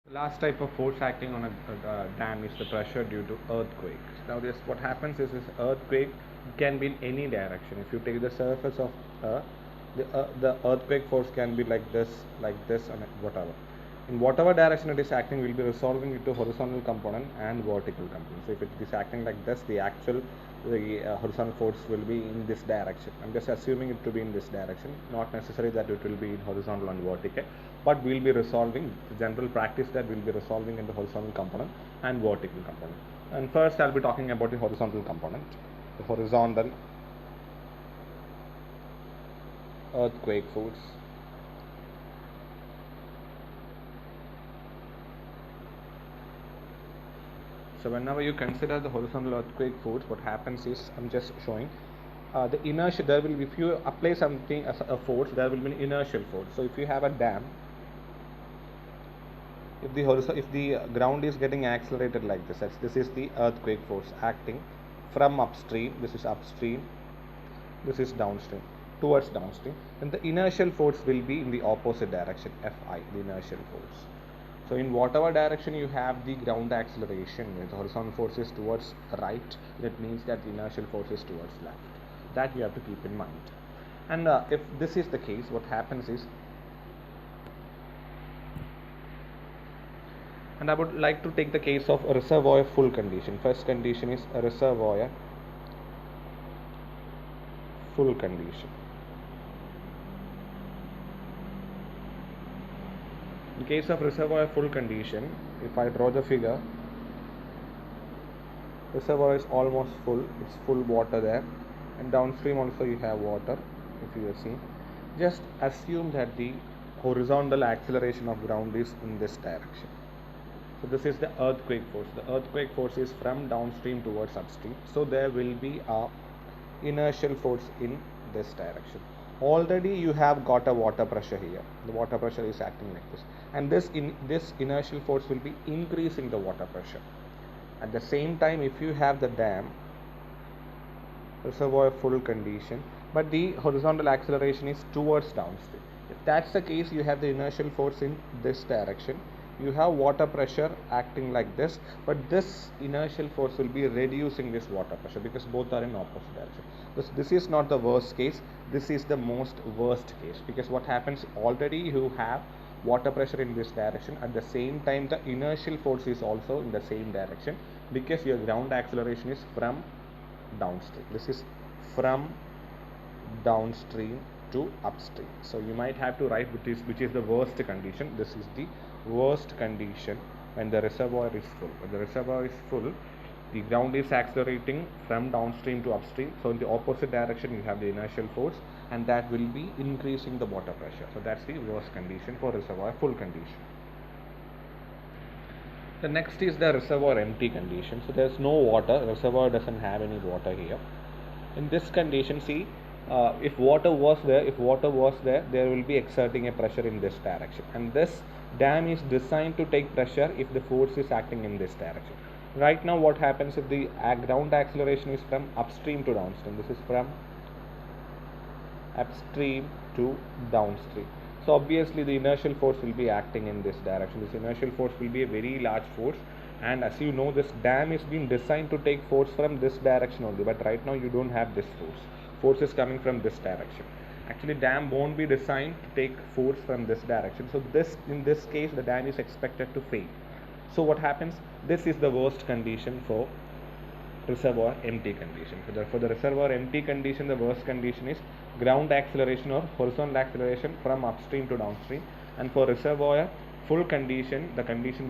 The last type of force acting on a dam is the pressure due to earthquakes. Now, this what happens is this earthquake can be in any direction. If you take the surface of Earth, the earthquake force can be like this, and whatever. In whatever direction it is acting, will be resolving into horizontal component and vertical component. So, if it is acting like this, the horizontal force will be in this direction. I'm just assuming it to be in this direction, not necessary that it will be in horizontal and vertical, but we'll be resolving the general practice that we'll be resolving in the horizontal component and vertical component. And first I'll be talking about the horizontal component. The horizontal earthquake force. So whenever you consider the horizontal earthquake force, what happens is, I'm just showing the inertia. There will be, if you apply something as a force, there will be an inertial force. So if you have a dam, if the ground is getting accelerated like this is the earthquake force acting from upstream. This is upstream, this is downstream, towards downstream. Then the inertial force will be in the opposite direction, Fi, the inertial force. So in whatever direction you have the ground acceleration, the horizontal force is towards right, that means that the inertial force is towards left. That you have to keep in mind. And if this is the case, what happens is, and I would like to take the case of a reservoir full condition. First condition is a reservoir full condition. In case of reservoir full condition, if I draw the figure, reservoir is almost full, it's full water there, and downstream also you have water. If you have seen, just assume that the horizontal acceleration of ground is in this direction. So this is the earthquake force. The earthquake force is from downstream towards upstream. So there will be a inertial force in this direction. Already you have got a water pressure here. The water pressure is acting like this, and this inertial force will be increasing the water pressure. At the same time, if you have the dam reservoir full condition, but the horizontal acceleration is towards downstream, if that's the case, you have the inertial force in this direction, you have water pressure acting like this, but this inertial force will be reducing this water pressure because both are in opposite direction. This is not the worst case, this is the most worst case, because what happens, already you have water pressure in this direction, at the same time the inertial force is also in the same direction, because your ground acceleration is from downstream. This is from downstream to upstream. So you might have to write which is the worst condition. This is the worst condition when the reservoir is full. When the reservoir is full, the ground is accelerating from downstream to upstream. So in the opposite direction you have the inertial force, and that will be increasing the water pressure. So that's the worst condition for reservoir full condition. The next is the reservoir empty condition. So there's no water, reservoir doesn't have any water here. In this condition, see, if water was there, there will be exerting a pressure in this direction, and this dam is designed to take pressure if the force is acting in this direction. Right now, what happens if the ground acceleration is from upstream to downstream? This is from upstream to downstream. So obviously the inertial force will be acting in this direction. This inertial force will be a very large force, and as you know, this dam is being designed to take force from this direction only, but right now you don't have this force is coming from this direction. Actually, dam won't be designed to take force from this direction, so in this case the dam is expected to fail. So what happens, this is the worst condition for reservoir empty condition. For the reservoir empty condition, the worst condition is ground acceleration or horizontal acceleration from upstream to downstream, and for reservoir full condition, the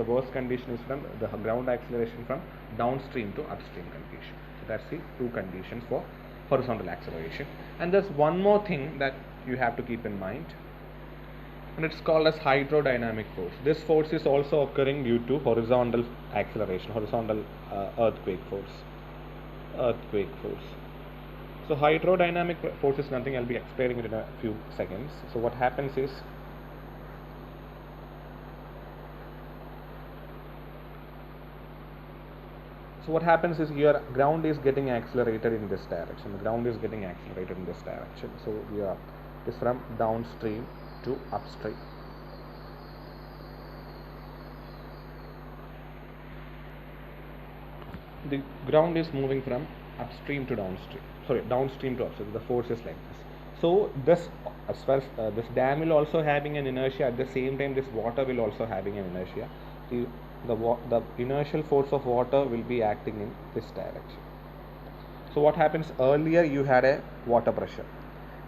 worst condition is from the ground acceleration from downstream to upstream condition. So that's the two conditions for horizontal acceleration. And there's one more thing that you have to keep in mind, and it's called as hydrodynamic force. This force is also occurring due to horizontal acceleration, horizontal earthquake force. So hydrodynamic force is nothing, I'll be explaining it in a few seconds. So what happens is, your ground is getting accelerated in this direction. The ground is getting accelerated in this direction. So it is from downstream to upstream. the ground is moving from upstream to downstream, sorry, downstream to upstream. The force is like this. So this, as far as this dam will also having an inertia, at the same time this water will also having an inertia. The inertial force of water will be acting in this direction. So what happens, earlier you had a water pressure,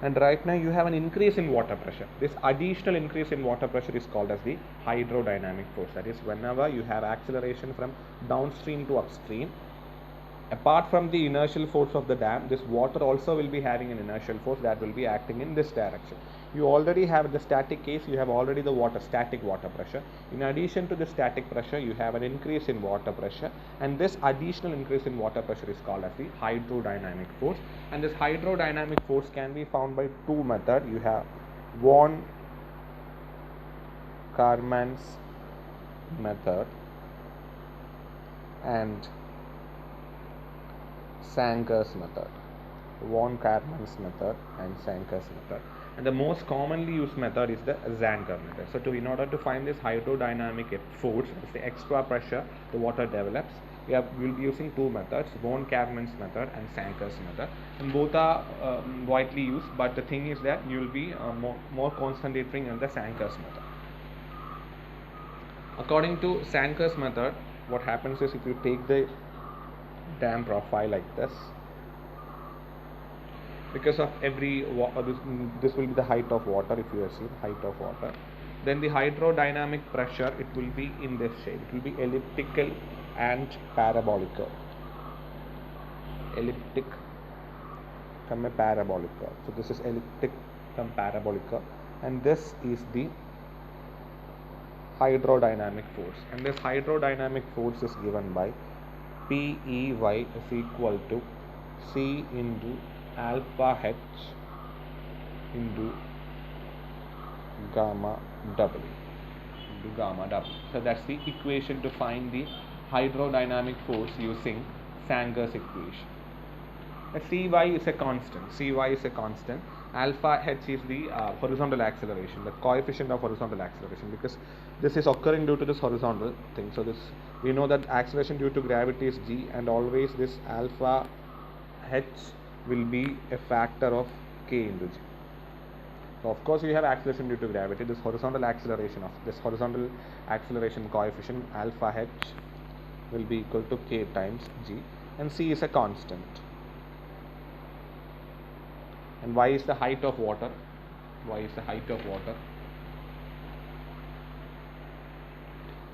and right now you have an increase in water pressure. This additional increase in water pressure is called as the hydrodynamic force. That is, whenever you have acceleration from downstream to upstream, apart from the inertial force of the dam, this water also will be having an inertial force that will be acting in this direction. You already have the static case, you have already the static water pressure. In addition to the static pressure, you have an increase in water pressure, and this additional increase in water pressure is called as the hydrodynamic force. And this hydrodynamic force can be found by two methods. You have von Karman's method and Sanker's method. Von Karman's method and Sanker's method. And the most commonly used method is the Sanker method. So in order to find this hydrodynamic force, it's the extra pressure the water develops, we'll be using two methods, von Karman's method and Sanker's method. And both are widely used, but the thing is that you will be more concentrating on the Sanker's method. According to Sanker's method, what happens is, if you take the dam profile like this, because of every this will be the height of water, if you assume height of water, then the hydrodynamic pressure, it will be in this shape. It will be elliptical and parabolical. Elliptic from a parabolical. So this is elliptic from parabolical, and this is the hydrodynamic force. And this hydrodynamic force is given by Pey is equal to C into alpha H into gamma W. So that's the equation to find the hydrodynamic force using Sanker's equation. Cy is a constant. Alpha H is the horizontal acceleration, the coefficient of horizontal acceleration, because this is occurring due to this horizontal thing. So this, we know that acceleration due to gravity is g, and always this alpha H will be a factor of k into g. So of course we have acceleration due to gravity. This horizontal acceleration coefficient alpha H will be equal to k times g, and c is a constant. And y is the height of water.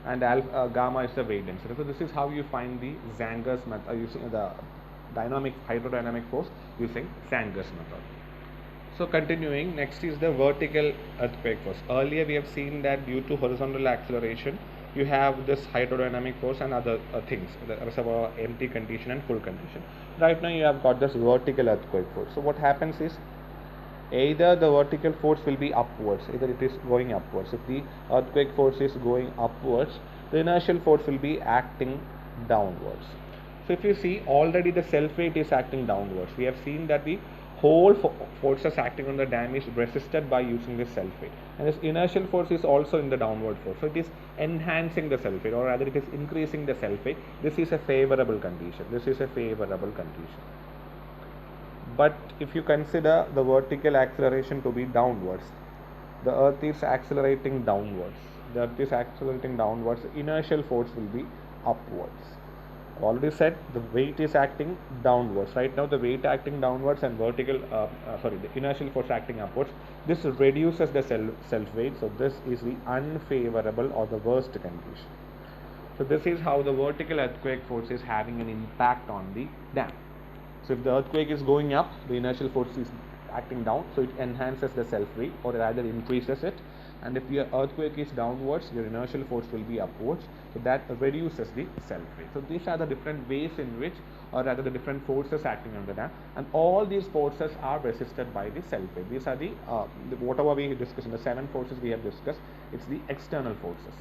And gamma is the weight density. So this is how you find the Sanker's method, using the hydrodynamic force using Sanker's method. So continuing, next is the vertical earthquake force. Earlier we have seen that due to horizontal acceleration, you have this hydrodynamic force and other things, the reservoir empty condition and full condition. Right now you have got this vertical earthquake force. So what happens is, either the vertical force will be upwards, either it is going upwards. If the earthquake force is going upwards, the inertial force will be acting downwards. So if you see, already the self weight is acting downwards. We have seen that the whole forces acting on the dam is resisted by using this self weight, and this inertial force is also in the downward force. So it is enhancing the self weight, or rather it is increasing the self weight. This is a favorable condition. But if you consider the vertical acceleration to be downwards, the earth is accelerating downwards. The inertial force will be upwards. I've already said the weight is acting downwards. Right now the weight acting downwards and the inertial force acting upwards. This reduces the self weight. So this is the unfavorable or the worst condition. So this is how the vertical earthquake force is having an impact on the dam. So if the earthquake is going up, the inertial force is acting down, so it enhances the self weight, or rather increases it. And if the earthquake is downwards, your inertial force will be upwards, so that reduces the self weight. So these are the different ways in which, or rather the different forces acting on the dam, and all these forces are resisted by the self weight. These are the whatever we discussed in the 7 forces we have discussed, it's the external forces.